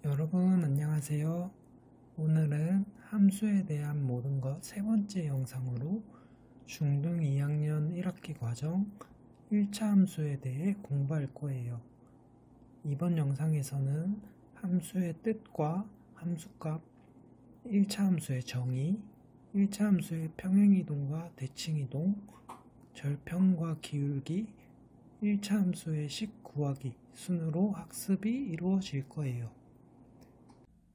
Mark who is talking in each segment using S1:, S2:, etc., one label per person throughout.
S1: 여러분 안녕하세요. 오늘은 함수에 대한 모든 것 세 번째 영상으로 중등 2학년 1학기 과정 1차 함수에 대해 공부할 거예요. 이번 영상에서는 함수의 뜻과 함수값, 1차 함수의 정의, 1차 함수의 평행이동과 대칭이동, 절편과 기울기, 1차 함수의 식 구하기 순으로 학습이 이루어질 거예요.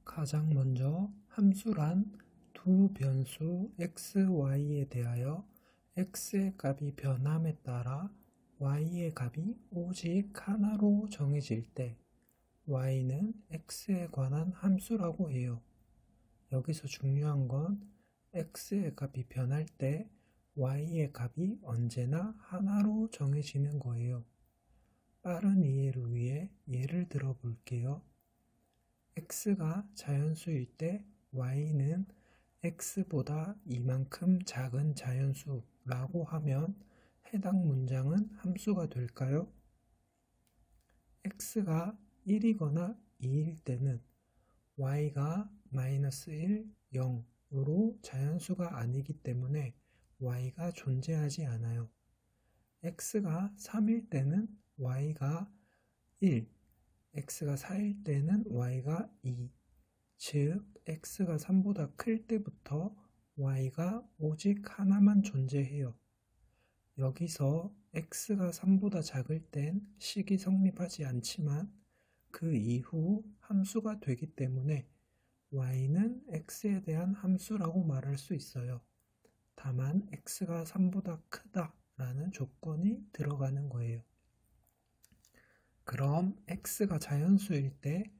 S1: 가장 먼저 함수란 두 변수 x, y에 대하여 x의 값이 변함에 따라 y의 값이 오직 하나로 정해질 때 y는 x에 관한 함수라고 해요. 여기서 중요한 건 x의 값이 변할 때 y의 값이 언제나 하나로 정해지는 거예요. 빠른 이해를 위해 예를 들어 볼게요. x가 자연수일 때 y는 x보다 이만큼 작은 자연수라고 하면 해당 문장은 함수가 될까요? x가 1이거나 2일 때는 y가 -1, 0으로 자연수가 아니기 때문에 y가 존재하지 않아요. x가 3일 때는 y가 1, x가 4일 때는 y가 2, 즉 x가 3보다 클 때부터 y가 오직 하나만 존재해요. 여기서 x가 3보다 작을 땐 식이 성립하지 않지만 그 이후 함수가 되기 때문에 y는 x에 대한 함수라고 말할 수 있어요. 다만 x가 3보다 크다라는 조건이 들어가는 거예요. 그럼 x가 자연수일 때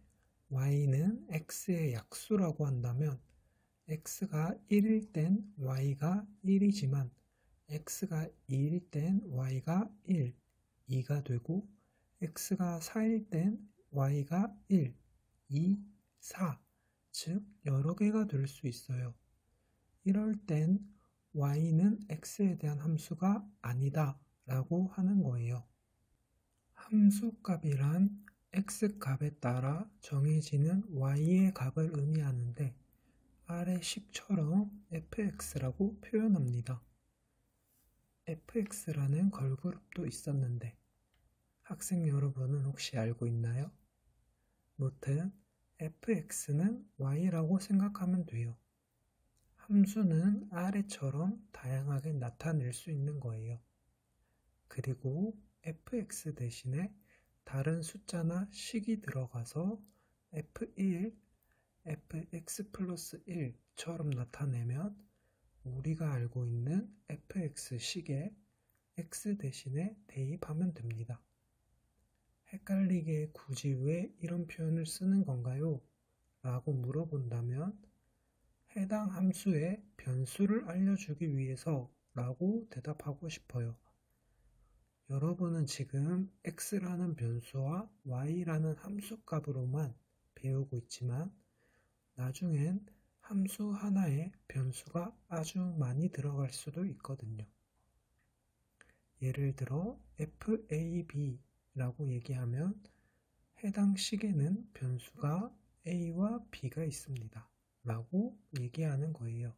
S1: y는 x의 약수라고 한다면 x가 1일 땐 y가 1이지만 x가 2일 땐 y가 1, 2가 되고 x가 4일 땐 y가 1, 2, 4, 즉 여러 개가 될 수 있어요. 이럴 땐 y는 x에 대한 함수가 아니다 라고 하는 거예요. 함수값이란 x값에 따라 정해지는 y의 값을 의미하는데 아래 식처럼 fx라고 표현합니다. fx라는 걸그룹도 있었는데 학생 여러분은 혹시 알고 있나요? 무튼 fx는 y라고 생각하면 돼요. 함수는 아래처럼 다양하게 나타낼 수 있는 거예요. 그리고 fx 대신에 다른 숫자나 식이 들어가서 f1, fx 플러스 1처럼 나타내면 우리가 알고 있는 fx식에 x 대신에 대입하면 됩니다. 헷갈리게 굳이 왜 이런 표현을 쓰는 건가요? 라고 물어본다면 해당 함수의 변수를 알려주기 위해서 라고 대답하고 싶어요. 여러분은 지금 x라는 변수와 y라는 함수값으로만 배우고 있지만 나중엔 함수 하나에 변수가 아주 많이 들어갈 수도 있거든요. 예를 들어 fab라고 얘기하면 해당 식에는 변수가 a와 b가 있습니다. 라고 얘기하는 거예요.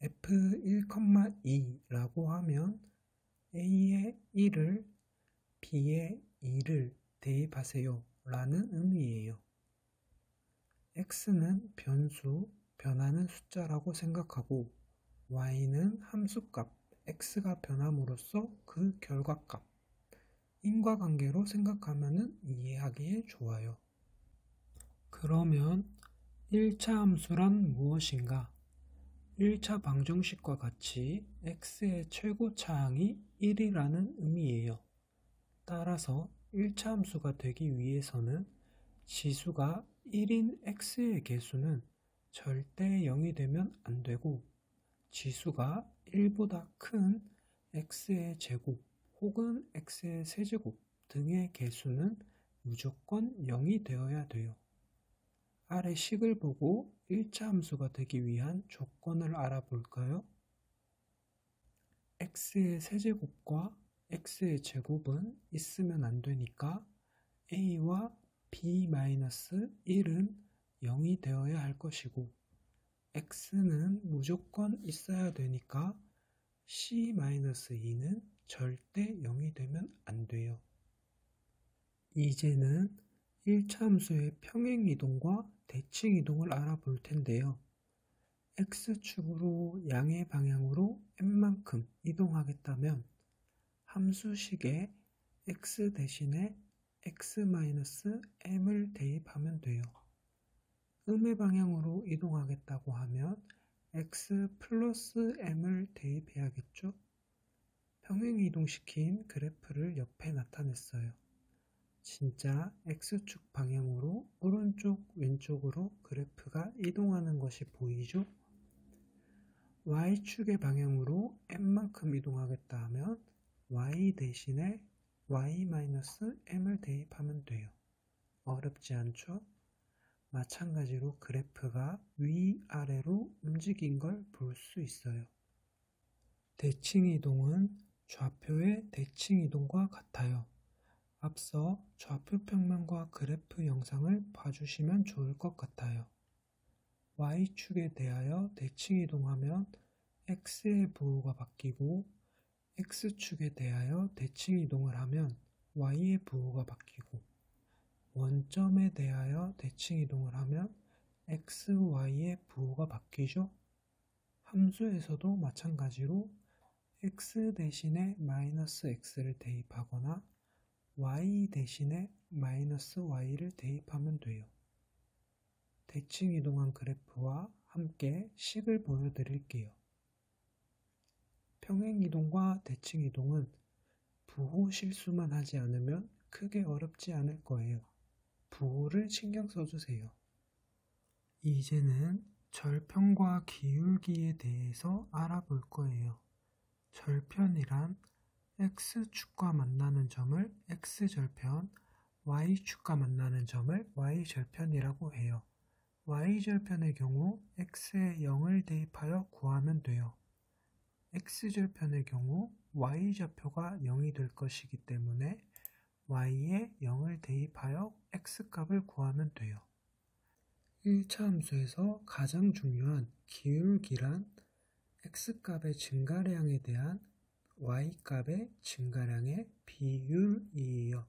S1: f1,2라고 하면 a의 1을 b의 2를 대입하세요 라는 의미예요. x는 변수, 변하는 숫자라고 생각하고 y는 함수값, x가 변함으로써 그 결과값, 인과관계로 생각하면 이해하기에 좋아요. 그러면 1차 함수란 무엇인가? 1차 방정식과 같이 x의 최고차항이 1이라는 의미예요. 따라서 1차 함수가 되기 위해서는 지수가 1인 x의 개수는 절대 0이 되면 안 되고 지수가 1보다 큰 x의 제곱 혹은 x의 세제곱 등의 개수는 무조건 0이 되어야 돼요. 아래 식을 보고 1차 함수가 되기 위한 조건을 알아볼까요? x의 세제곱과 x의 제곱은 있으면 안 되니까 a와 b-1은 0이 되어야 할 것이고 x는 무조건 있어야 되니까 c-2는 절대 0이 되면 안 돼요. 이제는 1차 함수의 평행이동과 대칭이동을 알아볼 텐데요. x축으로 양의 방향으로 n만큼 이동하겠다면 함수식에 x 대신에 x-m을 대입하면 돼요. 음의 방향으로 이동하겠다고 하면 x 플러스 m을 대입해야겠죠? 평행이동시킨 그래프를 옆에 나타냈어요. 진짜 x축 방향으로 오른쪽 왼쪽으로 그래프가 이동하는 것이 보이죠? y축의 방향으로 n만큼 이동하겠다 하면 y 대신에 y-m을 대입하면 돼요. 어렵지 않죠? 마찬가지로 그래프가 위아래로 움직인 걸 볼 수 있어요. 대칭이동은 좌표의 대칭이동과 같아요. 앞서 좌표 평면과 그래프 영상을 봐주시면 좋을 것 같아요. y축에 대하여 대칭이동하면 x의 부호가 바뀌고 x축에 대하여 대칭이동을 하면 y의 부호가 바뀌고 원점에 대하여 대칭이동을 하면 x, y의 부호가 바뀌죠? 함수에서도 마찬가지로 x 대신에 마이너스 x를 대입하거나 y 대신에 마이너스 y를 대입하면 돼요. 대칭이동한 그래프와 함께 식을 보여드릴게요. 평행이동과 대칭이동은 부호 실수만 하지 않으면 크게 어렵지 않을 거예요. 부호를 신경 써주세요. 이제는 절편과 기울기에 대해서 알아볼 거예요. 절편이란 x축과 만나는 점을 x절편, y축과 만나는 점을 y절편이라고 해요. y절편의 경우 x에 0을 대입하여 구하면 돼요. x절편의 경우 y좌표가 0이 될 것이기 때문에 y에 0을 대입하여 x값을 구하면 돼요. 1차 함수에서 가장 중요한 기울기란 x값의 증가량에 대한 y값의 증가량의 비율이에요.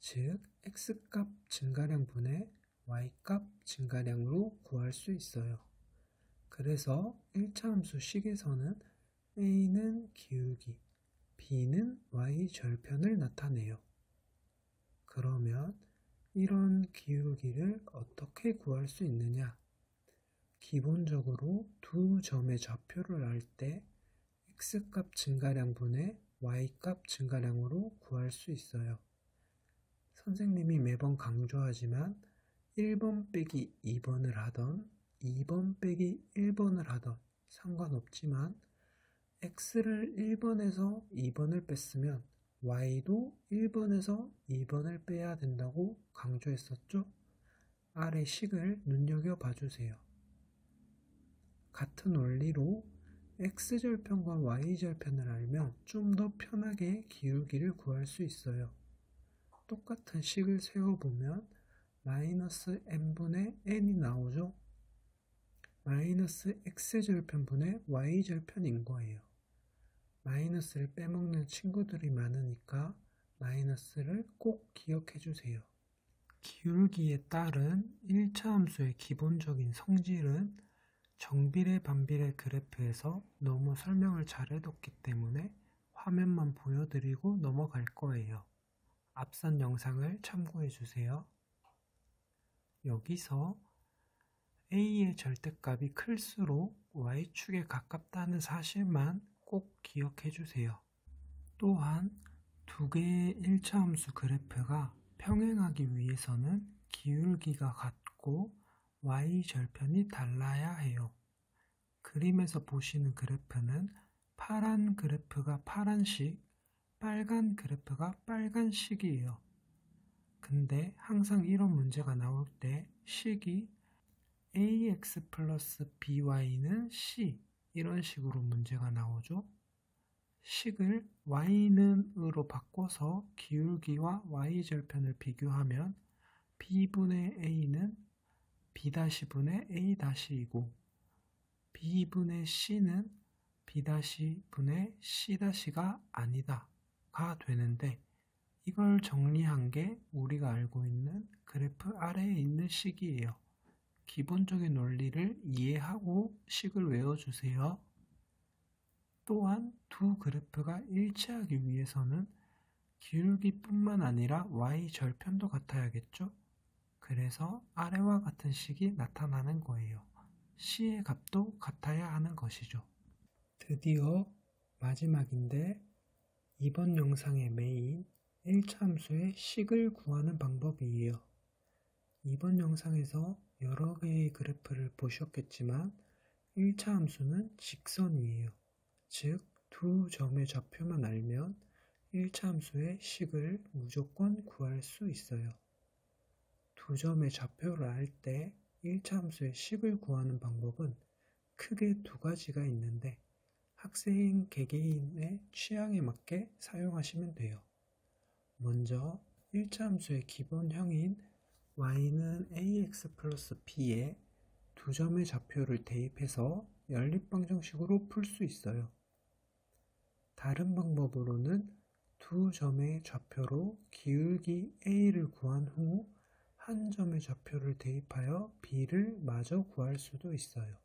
S1: 즉, x값 증가량분의 y값 증가량으로 구할 수 있어요. 그래서 1차 함수 식에서는 a는 기울기, b는 y절편을 나타내요. 그러면 이런 기울기를 어떻게 구할 수 있느냐? 기본적으로 두 점의 좌표를 알 때 x값 증가량분의 y값 증가량으로 구할 수 있어요. 선생님이 매번 강조하지만 1번 빼기 2번을 하던 2번 빼기 1번을 하던 상관없지만 x를 1번에서 2번을 뺐으면 y도 1번에서 2번을 빼야 된다고 강조했었죠? 아래 식을 눈여겨봐 주세요. 같은 원리로 x절편과 y절편을 알면 좀 더 편하게 기울기를 구할 수 있어요. 똑같은 식을 세워보면 마이너스 n분의 n이 나오죠? 마이너스 x절편분의 y절편인 거예요. 마이너스를 빼먹는 친구들이 많으니까 마이너스를 꼭 기억해 주세요. 기울기에 따른 1차 함수의 기본적인 성질은 정비례 반비례 그래프에서 너무 설명을 잘 해뒀기 때문에 화면만 보여드리고 넘어갈 거예요. 앞선 영상을 참고해 주세요. 여기서 a의 절대값이 클수록 y축에 가깝다는 사실만 꼭 기억해 주세요. 또한 두 개의 1차 함수 그래프가 평행하기 위해서는 기울기가 같고 y절편이 달라야 해요. 그림에서 보시는 그래프는 파란 그래프가 파란식, 빨간 그래프가 빨간식이에요. 근데 항상 이런 문제가 나올 때 식이 ax 플러스 by는 c 이런 식으로 문제가 나오죠. 식을 y는으로 바꿔서 기울기와 y절편을 비교하면 B분의 A는 B-분의 A-이고 B분의 C는 B-분의 C-가 아니다가 되는데 이걸 정리한 게 우리가 알고 있는 그래프 아래에 있는 식이에요. 기본적인 원리를 이해하고 식을 외워주세요. 또한 두 그래프가 일치하기 위해서는 기울기뿐만 아니라 y 절편도 같아야겠죠? 그래서 아래와 같은 식이 나타나는 거예요. C의 값도 같아야 하는 것이죠. 드디어 마지막인데 이번 영상의 메인 1차 함수의 식을 구하는 방법이에요. 이번 영상에서 여러 개의 그래프를 보셨겠지만 1차 함수는 직선이에요. 즉, 두 점의 좌표만 알면 1차 함수의 식을 무조건 구할 수 있어요. 두 점의 좌표를 알 때 1차 함수의 식을 구하는 방법은 크게 두 가지가 있는데 학생 개개인의 취향에 맞게 사용하시면 돼요. 먼저 1차 함수의 기본형인 y는 ax 플러스 b에 두 점의 좌표를 대입해서 연립방정식으로 풀 수 있어요. 다른 방법으로는 두 점의 좌표로 기울기 a를 구한 후 한 점의 좌표를 대입하여 b를 마저 구할 수도 있어요.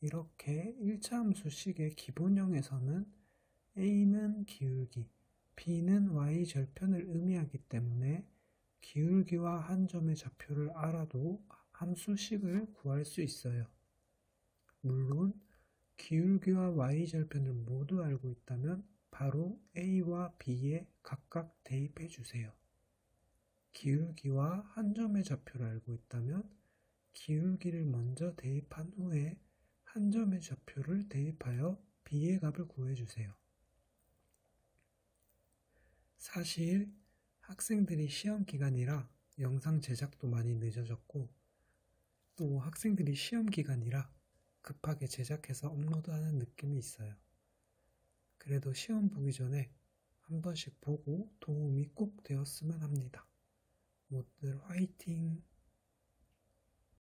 S1: 이렇게 1차 함수식의 기본형에서는 a는 기울기, b는 y 절편을 의미하기 때문에 기울기와 한 점의 좌표를 알아도 함수식을 구할 수 있어요. 물론 기울기와 y 절편을 모두 알고 있다면 바로 a와 b에 각각 대입해 주세요. 기울기와 한 점의 좌표를 알고 있다면 기울기를 먼저 대입한 후에 한 점의 좌표를 대입하여 b의 값을 구해주세요. 사실 학생들이 시험 기간이라 영상 제작도 많이 늦어졌고 또 학생들이 시험 기간이라 급하게 제작해서 업로드하는 느낌이 있어요. 그래도 시험 보기 전에 한 번씩 보고 도움이 꼭 되었으면 합니다. 모두들 화이팅!